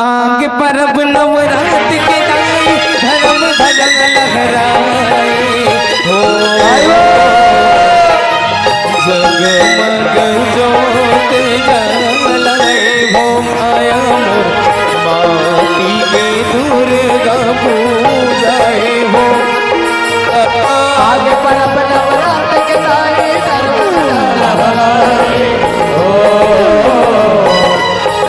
आगे परब नवरात के दाई धर्म ध्वजा लहराए हो जगमग जोत जलाए हो माया मोर माटी के दुर्गा पूजाए हो आगे परब नवरात के दाई धर्म ध्वजा लहराए हो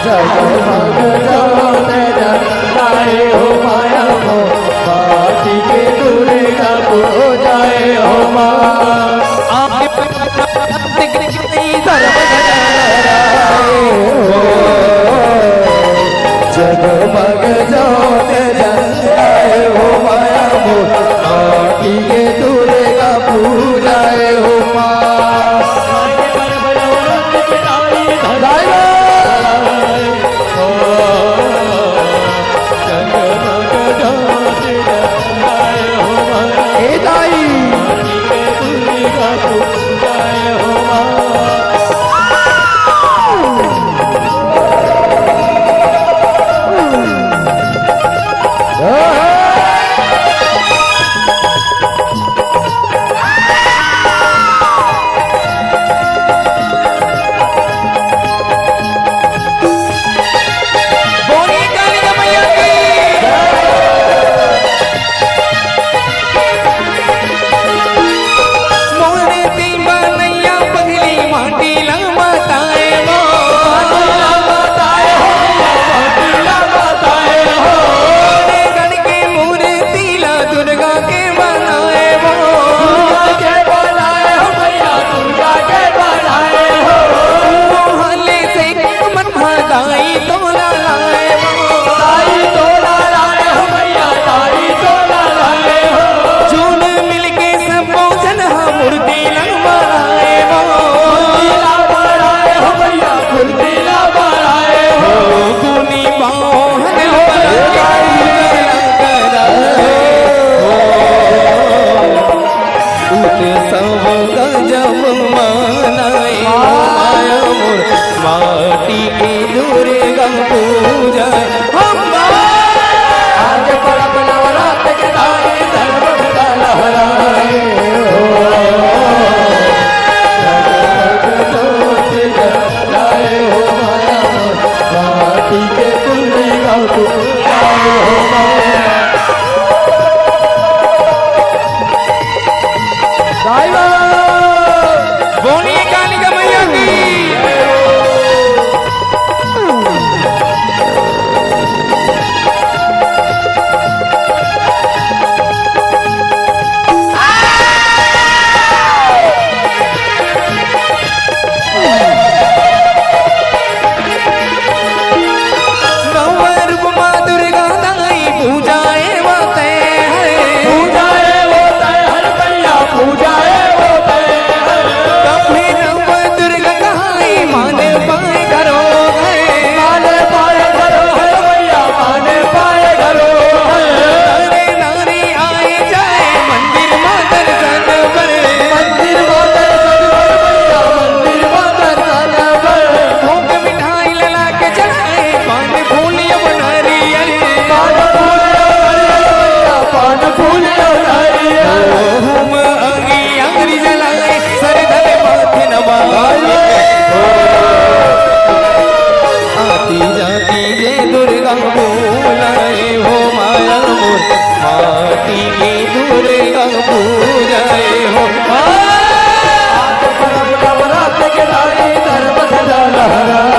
जगमग जोत जलाए हो माया मोर माटी के दुर्गा पूजाए हो माँ आगे जगमग जोत जलाए हो माया मोर माटी के दुर्गा पूजाए हो माँ माटी की दुर्गा पूजा आगे परब नवरात के दाई धर्म ध्वजा लहराए हो जगमग जोत जलाए हो माया मोर माटी के दुर्गा पूजाए हो माँ बोलिए कालिका मैया की आती जाती ये दुर्गा बोलाए हो माया मोर माटी की दुर्गा पूजाए हो आगे परब नवरात के दाई धर्म ध्वजा लहराए